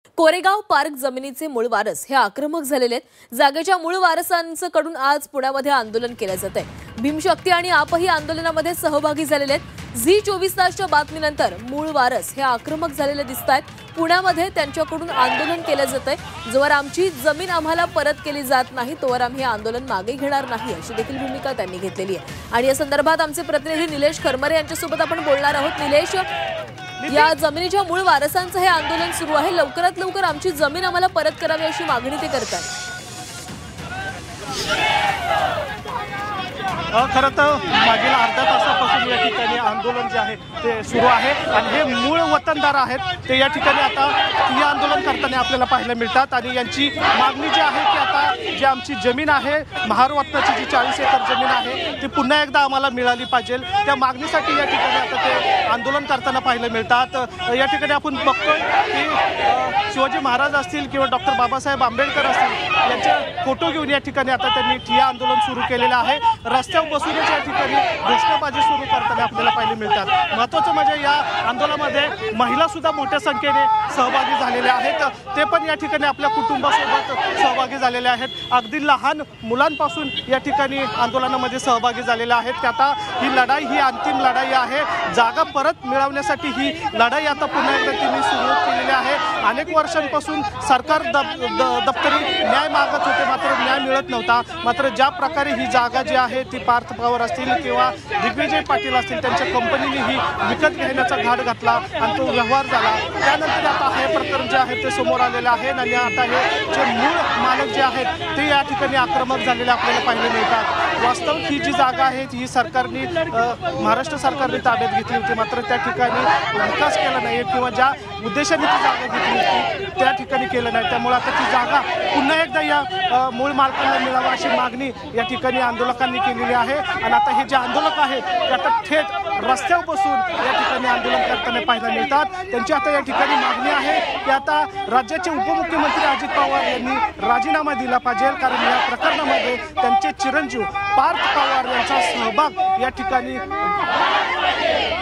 Koregaon park जमिनीचे मूळ वारस हे आक्रमक झालेले आहेत। जागेच्या मूळ वारसांकडून आज पुण्यामध्ये आंदोलन केले जाते। भीमशक्ती आणि आपही आंदोलनामध्ये सहभागी झालेले आहेत। झी 24 तासच्या बातमीनंतर मूळ वारस हे आक्रमक झालेले दिसतात। पुण्यामध्ये त्यांच्याकडून आंदोलन केले जाते। जोवर आमची जमीन आम्हाला परत केली जात नाही तोवर आम्ही आंदोलन मागे घेणार नाही अशी देखील भूमिका त्यांनी घेतलेली आहे। आणि या संदर्भात आमचे प्रतिनिधी निलेश खरमरे यांच्यासोबत आपण बोलणार आहोत। निलेश, या जमिनीच्या मूळ वारसांचं हे आंदोलन सुरू आहे। लवकरात लवकर आमची जमीन आम्हाला परत करावी अशी मागणी ते करतात। खरं तर मागील अर्ध्या तासापासून या ठिकाणी आंदोलन जे आहे ते सुरू आहे आणि हे मूळ वतनदार आहेत ते या ठिकाणी आता हे आंदोलन करताना आपल्याला पाहायला मिळतात। आणि यांची मागणी जी आहे की आता जी आमची जमीन आहे महारवतनाची जी 40 एकर जमीन आहे ती पुन्हा एकदा आम्हाला मिळाली पाहिजे, त्या मागणीसाठी या ठिकाणी आता ते आंदोलन करताना पाहायला मिळतात। या ठिकाणी आपण बघतोय की शिवाजी महाराज असतील किंवा डॉक्टर बाबासाहेब आंबेडकर असतील यांचे फोटो घेऊन या ठिकाणी आता त्यांनी ठिय्या आंदोलन सुरू केलेलं आहे। रस्त्यावर बसूनच या ठिकाणी घोषणाबाजी सुरू करताना आपल्याला पाहायला मिळतात। महत्त्वाचं म्हणजे या आंदोलनामध्ये महिला सुद्धा मोठ्या संख्येने सहभागी झालेल्या आहेत। ते पण या ठिकाणी आपल्या कुटुंबासोबत सहभागी झालेले आहेत। अगदी लहान मुलांपासून या ठिकाणी आंदोलनामध्ये सहभागी झालेले आहेत। की आता ही लढाई ही अंतिम लढाई आहे। जागा परत मिळवण्यासाठी ही लढाई आता पुन्हा एकदा त्यांनी सुरुवात केलेली आहे। अनेक वर्षांपासून सरकार दप्तरी न्याय मागत होते, मात्र न्याय मिळत नव्हता। मात्र ज्या प्रकारे ही जागा जी आहे ती पार्थ पवार असतील किंवा दिग्विजय पाटील असतील त्यांच्या कंपनीने ही विकत घेण्याचा घाट घातला आणि तो व्यवहार झाला। त्यानंतर आता हे प्रकरण जे आहे ते समोर आलेलं आहे आणि आता हे जे मूळ मालक जे आहेत ते या ठिकाणी आक्रमक झालेले आपल्याला पाहायला मिळतात। वास्तविक ही जी जागा आहे ही सरकारने महाराष्ट्र सरकारने ताब्यात घेतली होती, मात्र त्या ठिकाणी विकास केला नाही किंवा ज्या उद्देशाने ती जागा घेतली होती त्या ठिकाणी केलं नाही। त्यामुळे आता ती जागा पुन्हा एकदा या मूळ मालकांना मिळावा अशी मागणी या ठिकाणी आंदोलकांनी केलेली आहे। आणि आता हे जे आंदोलक आहेत ते आता थेट रस्त्यावर बसून या ठिकाणी आंदोलन करताना पाहायला मिळतात। त्यांची आता या ठिकाणी मागणी आहे की आता राज्याचे उपमुख्यमंत्री अजित पवार यांनी राजीनामा दिला पाहिजे, कारण या प्रकरणामध्ये त्यांचे चिरंजीव पार्थ पवार यांचा सहभाग या ठिकाणी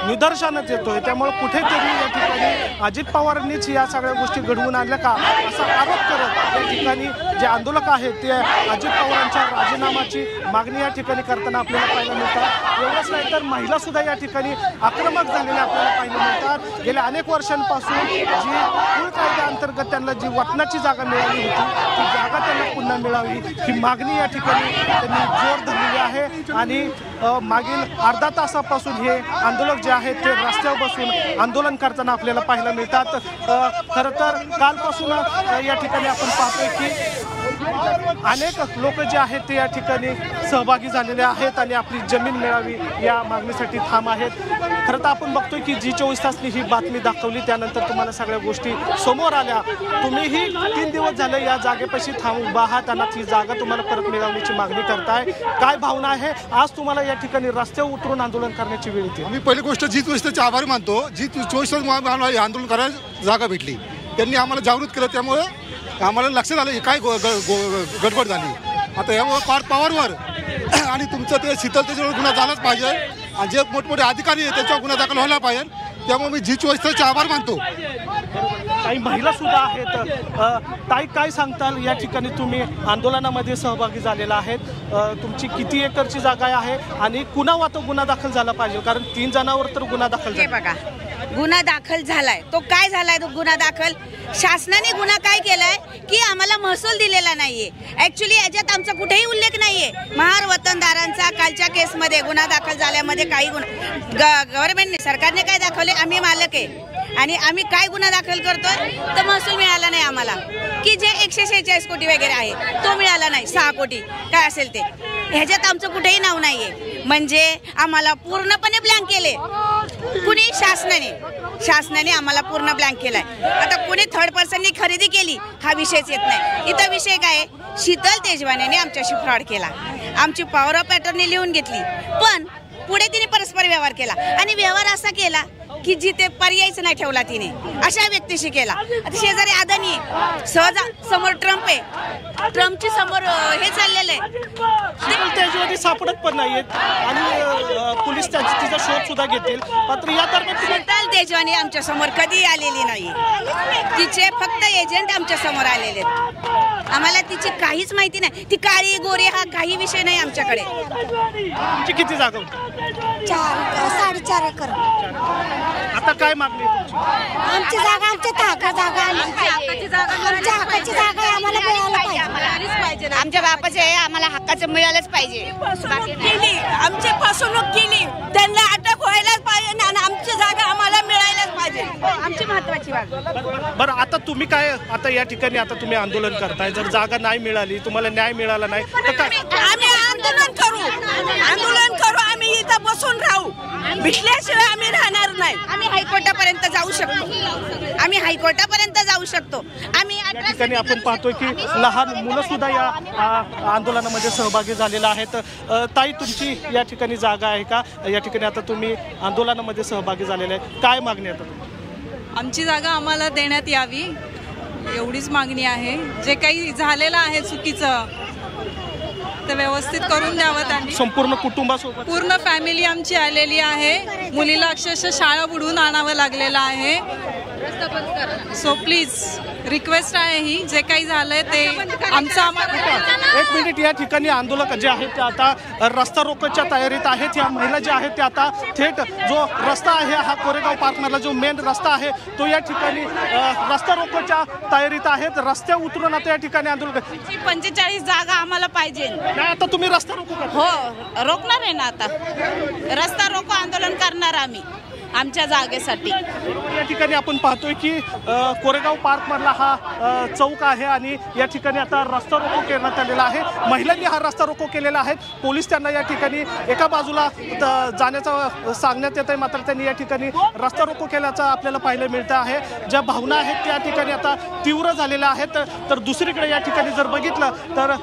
निदर्शनात येतोय। त्यामुळे कुठेतरी या ठिकाणी अजित पवारांनीच या सगळ्या गोष्टी घडवून आणल्या का असा आरोप करत या ठिकाणी जे आंदोलक आहेत ते अजित पवारांच्या राजीनामाची मागणी या ठिकाणी करताना आपल्याला पाहायला मिळतात। एवढंच नाही तर महिला सुद्धा या ठिकाणी आक्रमक झालेल्या आपल्याला पाहायला मिळतात। गेल्या अनेक वर्षांपासून जी मूळ कायद्याअंतर्गत त्यांना जी वतनाची जागा मिळाली होती ती जागा त्यांना पुन्हा मिळावी ही मागणी या ठिकाणी त्यांनी जोर धरलेली आहे। आणि मागील अर्धा तासापासून हे आंदोलक जे आहेत ते रस्त्यावर बसून आंदोलन करताना आपल्याला पाहायला मिळतात। खरं तर कालपासून या ठिकाणी आपण पाहतोय की अनेक लोक जे आहेत ते या ठिकाणी सहभागी झालेले आहेत आणि आपली जमीन मिळावी या मागणीसाठी ठाम आहेत। खरं तर आपण बघतोय की झी 24 तासनी ही बातमी दाखवली, त्यानंतर तुम्हाला सगळ्या गोष्टी समोर आल्या। तुम्हीही 3 दिवस झाले या जागेपाशी उभा आहात आणि ती जागा तुम्हाला परत मिळवण्याची मागणी करताय। काय भावना आहे आज तुम्हाला या ठिकाणी रस्त्यावर उतरून आंदोलन करण्याची वेळ येते? मी पहिली गोष्ट झी 24 तासचे आभार मानतो। झी 24 तास आम्हाला आंदोलन करायला जागा भेटली, त्यांनी आम्हाला जागृत केलं, त्यामुळे आम्हाला लक्षात आलं काय गडबड झाली। आता यामुळे पार्थ पवारवर आणि तुमचं ते शीतलतेच्यावर गुन्हा झालाच पाहिजे आणि जे मोठमोठे अधिकारी आहेत त्याच्यावर गुन्हा दाखल व्हायला पाहिजे। त्यामुळे मी झी 24 तासचे आभार मानतो। काही महिला सुद्धा आहेत। ताई, काय सांगताल, या ठिकाणी तुम्ही आंदोलनामध्ये सहभागी झालेला आहेत, तुमची किती एकरची जागा आहे आणि कुणावर तो गुन्हा दाखल झाला पाहिजे? कारण 3 जणांवर तर गुन्हा दाखल झाला। बघा, गुन्हा दाखल झालाय, तो काय झालाय तो गुन्हा दाखल? शासनाने गुन्हा काय केलाय की आम्हाला महसूल दिलेला नाहीये। ऍक्च्युली याच्यात आमचा कुठेही उल्लेख नाहीये। महार वतनदारांचा कालच्या केसमध्ये गुन्हा दाखल झाल्यामध्ये काही गव्हर्नमेंटने सरकारने काय दाखवले, आम्ही मालक आहे आणि आम्ही काय गुन्हा दाखल करतोय तर महसूल मिळाला नाही आम्हाला, की जे 146 कोटी वगैरे आहे तो मिळाला नाही, 6 कोटी काय असेल ते, ह्याच्यात आमचं कुठेही नाव नाहीये। म्हणजे आम्हाला पूर्णपणे ब्लँक केले कुणी, शासनाने आम्हाला पूर्ण ब्लँक केलाय। आता कुणी थर्ड पर्सननी खरेदी केली हा विषयच येत नाही। इथं विषय काय, शीतल तेजवानेने आमच्याशी फ्रॉड केला, आमची पॉवर ऑफ अटर्नी लिहून घेतली, पण पुढे तिने परस्पर व्यवहार केला आणि व्यवहार असा केला की जिथे पर्यायच नाही ठेवला तिने, अशा व्यक्तीशी केला. आता शेजारी अदानी सहज समोर ट्रम्प आहे, ट्रम्पची समोर हे चाललेलं आहे. त्याच्यामध्ये सापडत पण नाहीयेत आणि पोलीस तिचा शोध सुद्धा घेतील. मात्र या दरम्यान शीतल तेजवानी आमच्या समोर कधी आलेली नाही. तिचे फक्त एजंट आमच्या समोर आलेले आहेत. आम्हाला तिची काहीच माहिती नाही. ती काळी गोरी हा काही विषय नाही आमच्याकडे. तुमची किती जागा होती? 4.5 एकर. आता काय मागणी आहे तुमची? आमची जागा, आमच्या ताका जागा, आमच्या हक्काची जागा आम्हाला मिळायला पाहिजे. आमच्या बापाचे आम्हाला हक्काचं मिळालंच पाहिजे. केली आमची फसवणूक केली, त्यांना अटक व्हायलाच पाहिजे आणि आमची जागा आम्हाला मिळायलाच पाहिजे. आमची महत्वाची बाब. बरं, आता तुम्ही काय, आता या ठिकाणी आता तुम्ही आंदोलन करताय, जर जागा नाही मिळाली, तुम्हाला न्याय मिळाला नाही तर काय? आम्ही आंदोलन करू, आम्ही इथं बसून राहू, भेटल्याशिवाय आम्ही राहणार नाही. आम्ही हायकोर्टापर्यंत जाऊ शकतो. आम्ही या ठिकाणी आपण पाहतोय की लहान मुलं सुद्धा या आंदोलनामध्ये सहभागी झालेले आहेत. ताई, तुमची या ठिकाणी जागा आहे का? या ठिकाणी आता तुम्ही आंदोलनामध्ये सहभागी झालेले आहे, काय मागणी आहे आता? आमची जागा आम्हाला देण्यात यावी एवढीच मागणी आहे. जे काही झालेलं आहे चुकीचं ते व्यवस्थित करून द्यावं त्यांनी. संपूर्ण कुटुंबासोबत पूर्ण फॅमिली आमची आलेली आहे. मुलीला अक्षरशः शाळा बुडवून आणावं लागलेलं आहे. सो प्लीज रिक्वेस्ट आहे ही, जे काही झालंय ते आमचं आम्हाला. एक मिनिट, या ठिकाणी आंदोलक जे आहेत ते आता रस्ता रोकोच्या तयारीत आहेत. या महिला ज्या आहेत त्या आता थेट जो रस्ता आहे हा कोरेगाव पार्कमधला जो मेन रस्ता आहे तो या ठिकाणी रस्ता रोकोच्या तयारीत आहेत. रस्त्या उतरून आता या ठिकाणी आंदोलन. 45 जागा आम्हाला पाहिजे. नाही, आता तुम्ही रस्ता रोको का? हो, रोखणार आहे ना. आता रस्ता रोको आंदोलन करणार आम्ही आमच्या जागेसाठी. या ठिकाणी आपण पाहतोय की कोरेगाव पार्क मधला हा चौक आहे आणि या ठिकाणी आता रस्ता रोको करण्यात आलेला आहे. महिलांनी हा रस्ता रोको केलेला आहे. पोलीस त्यांना या ठिकाणी एका बाजूला जाण्याचं सांगण्यात येत आहे, मात्र त्यांनी या ठिकाणी रस्ता रोको केल्याचं आपल्याला पाहायला मिळतं आहे. ज्या भावना आहेत त्या ठिकाणी आता तीव्र झालेल्या आहेत. तर दुसरीकडे या ठिकाणी जर बघितलं तर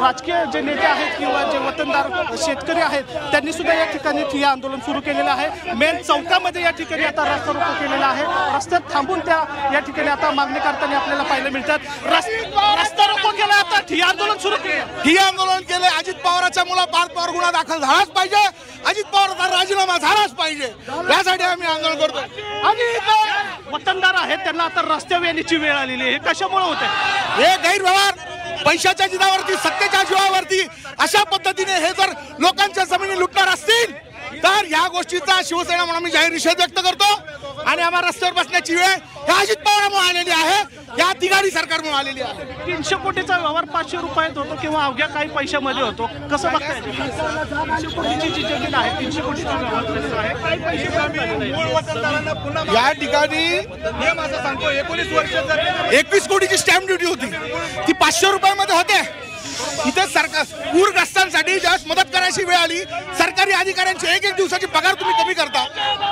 राजकीय जे नेते आहेत किंवा जे वतनदार शेतकरी आहेत त्यांनी सुद्धा या ठिकाणी ठिय्या आंदोलन सुरू केलेलं आहे. मेन चौकामध्ये या ठिकाणी आता रस्ता रोको केलेला आहे. रस्त्यात थांबून त्या या ठिकाणी आता मागणी करताना आपल्याला पाहायला मिळतात. रस्ता रोको केला, आता ठिय्या आंदोलन सुरू केलं. ठिय्या आंदोलन केले. अजित पवारांच्या मुला पार्थ पवार गुन्हा दाखल झालाच पाहिजे. अजित पवारचा राजीनामा झालाच पाहिजे. यासाठी आम्ही आंदोलन करतो. आणि वतनदार आहेत त्यांना आता रस्त्यावर येण्याची वेळ आलेली आहे. हे कशामुळे होत आहे? हे गैरव्यवहार पैशाच्या जिदावरती, सत्तेच्या जीवावरती अशा पद्धतीने हे जर लोकांच्या जमिनी लुटणार असतील तर या गोष्टीचा शिवसेना म्हणून आम्ही जाहीर निषेध व्यक्त करतो. आणि आम्हाला रस्त्यावर बसण्याची वेळ ह्या अजित पवारांमुळे आलेली आहे, या तिघाडी सरकारमुळे आलेली आहे. 300 कोटीचा व्यवहार 500 रुपयात होतो किंवा अवघ्या काही पैशामध्ये होतो. कसं बघताय? 300 कोटीची जी जमीन आहे, 300 कोटीचा व्यवहार कसं आहे? काही पैसे या ठिकाणी नियम असं सांगतो 19 वर्ष 21 कोटीची स्टॅम्प ड्युटी होती, ती 500 रुपयामध्ये होते. इथे सरकार पूरग्रस्तांसाठी ज्यावेळेस मदत करायची वेळ आली, सरकारी अधिकाऱ्यांची एक दिवसाची पगार तुम्ही कमी करता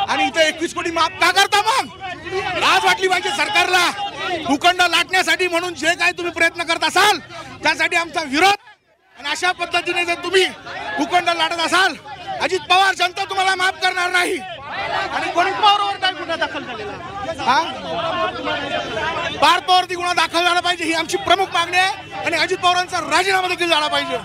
आणि इथे 21 कोटी माफ का करता? मग लाज वाटली पाहिजे सरकारला. भूखंड लाटण्यासाठी म्हणून जे काही तुम्ही प्रयत्न करत असाल त्यासाठी आमचा विरोध. आणि अशा पद्धतीने जर तुम्ही भूखंड लाटत असाल, अजित पवार जनता तुम्हाला माफ करणार नाही. आणि कोणी पवारवर काय गुन्हा दाखल झालेला? पार्थ पवारवरती गुन्हा दाखल झाला पाहिजे, ही आमची प्रमुख मागणी आहे. आणि अजित पवारांचा राजीनामा देखील झाला पाहिजे.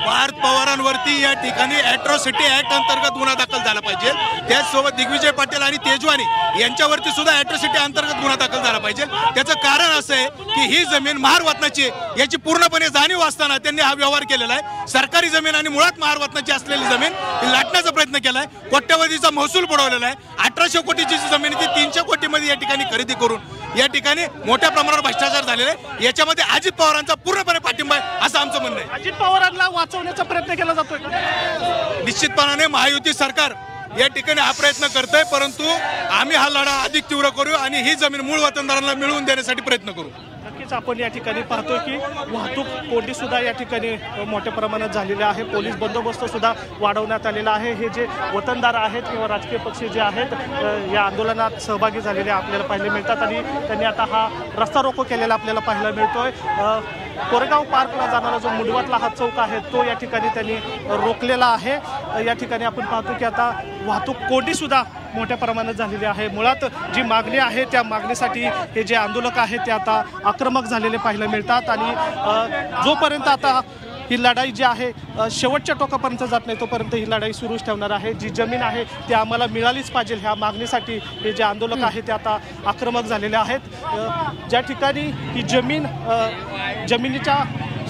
पार्थ पवारांवरती या ठिकाणी अॅट्रॉसिटी ऍक्ट अंतर्गत गुन्हा दाखल झाला पाहिजे. त्याचसोबत दिग्विजय पाटील आणि तेजवानी यांच्यावरती सुद्धा अॅट्रॉसिटी अंतर्गत गुन्हा दाखल झाला पाहिजे. त्याचं कारण असं आहे की ही जमीन महारवतनाची याची पूर्णपणे जाणीव असताना त्यांनी हा व्यवहार केलेला आहे. सरकारी जमीन आणि मुळात महारवतनाची असलेली जमीन ही लाटण्याचा प्रयत्न केला आहे. कोट्यवधीचा महसूल बुडवलेला आहे. 1800 कोटीची जमीन ती 300 कोटीमध्ये या ठिकाणी खरेदी करून या ठिकाणी मोठ्या प्रमाणावर भ्रष्टाचार झालेला आहे. याच्यामध्ये अजित पवारांचा पूर्णपणे पाठिंबा आहे असं आमचं म्हणणं आहे. अजित पवारांना वाचवण्याचा प्रयत्न केला जातोय. निश्चितपणाने महायुती सरकार या ठिकाणी हा प्रयत्न करतोय, परंतु आम्ही हा लढा अधिक तीव्र करू आणि ही जमीन मूळ वतनदारांना मिळवून देण्यासाठी प्रयत्न करू. नक्कीच आपण या ठिकाणी पाहतोय की वाहतूक कोंडी सुद्धा या ठिकाणी मोठ्या प्रमाणात झालेली आहे. पोलीस बंदोबस्त सुद्धा वाढवण्यात आलेला आहे. हे जे वतनदार आहेत किंवा राजकीय पक्ष जे आहेत या आंदोलनात सहभागी झालेले आपल्याला पाहायला मिळतात आणि त्यांनी आता हा रस्ता रोको केलेला आपल्याला पाहायला मिळतोय. कोरेगाव पार्कला जाणारा जो मुंडवातला हा चौक आहे तो या ठिकाणी त्यांनी रोखलेला आहे. या ठिकाणी आपण पाहतो की आता वाहतूक कोंडी सुद्धा मोठ्या प्रमाणात झालेली आहे। मुळात जी मागणी आहे त्या मागणीसाठी हे जे आंदोलक आहेत ते आता आक्रमक झालेले पाहायला मिळतात आणि जोपर्यंत आता ही लढाई जी आहे शेवटच्या टोकापर्यंत जात नाही तोपर्यंत ही लढाई सुरूच ठेवणार आहे। जी जमीन आहे ती आम्हाला मिळालीच पाहिजे ह्या मागणीसाठी हे जे आंदोलक आहेत ते आता आक्रमक झालेले आहेत। ज्या ठिकाणी ही जमिनीच्या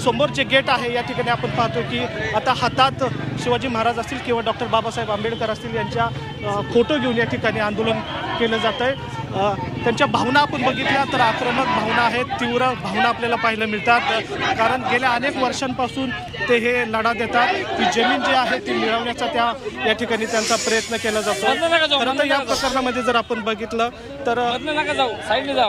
समोर जे गेट आहे या ठिकाणी आपण पाहतो की आता हातात शिवाजी महाराज असतील किंवा डॉक्टर बाबासाहेब आंबेडकर असतील यांच्या फोटो घेऊन या ठिकाणी आंदोलन केलं जात आहे। त्यांच्या भावना आपण बघितल्या तर आक्रमक भावना आहेत, तीव्र भावना आपल्याला पाहायला मिळतात। कारण गेल्या अनेक वर्षांपासून ते हे लढा देतात की जमीन जी आहे ती मिळवण्याचा या ठिकाणी त्यांचा प्रयत्न केला जातो। खरं तर या प्रकरणामध्ये जर आपण बघितलं तर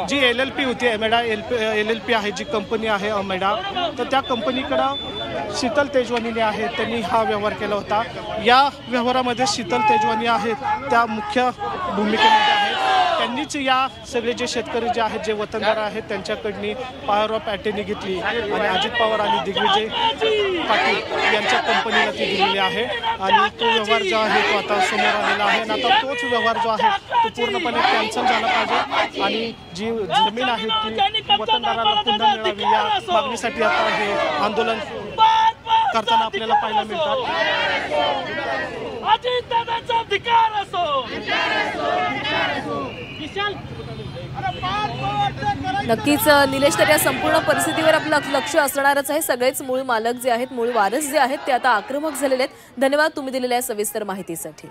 जी LLP होती अमेडा LLP आहे जी कंपनी आहे अमेडा, तर त्या कंपनीकडं शीतल तेजवानीने आहे त्यांनी हा व्यवहार केला होता। या व्यवहारामध्ये शीतल तेजवानी आहेत त्या मुख्य भूमिकेमध्ये आहेत। त्यांनीच या सगळे जे शेतकरी जे आहेत जे वतनदार आहेत त्यांच्याकडनी पॉवर ऑफ अटर्नी घेतली आणि अजित पवार आणि दिग्विजय पाटील यांच्या कंपनीला ती दिलेली आहे आणि तो व्यवहार जो आहे तो आता समोर आलेला आहे आणि आता तोच व्यवहार जो आहे तो पूर्णपणे कॅन्सल झाला पाहिजे आणि जी जमीन आहे ती वतनदाराला पुन्हा मिळावी या मागणीसाठी आता हे आंदोलन करताना आपल्याला पाहायला मिळतात। नक्कीच निलेश, तर या संपूर्ण परिस्थितीवर आपलं लक्ष असणारच आहे। सगळेच मूळ मालक जे आहेत, मूळ वारस जे आहेत ते आता आक्रमक झालेले आहेत। धन्यवाद तुम्ही दिलेल्या सविस्तर माहितीसाठी।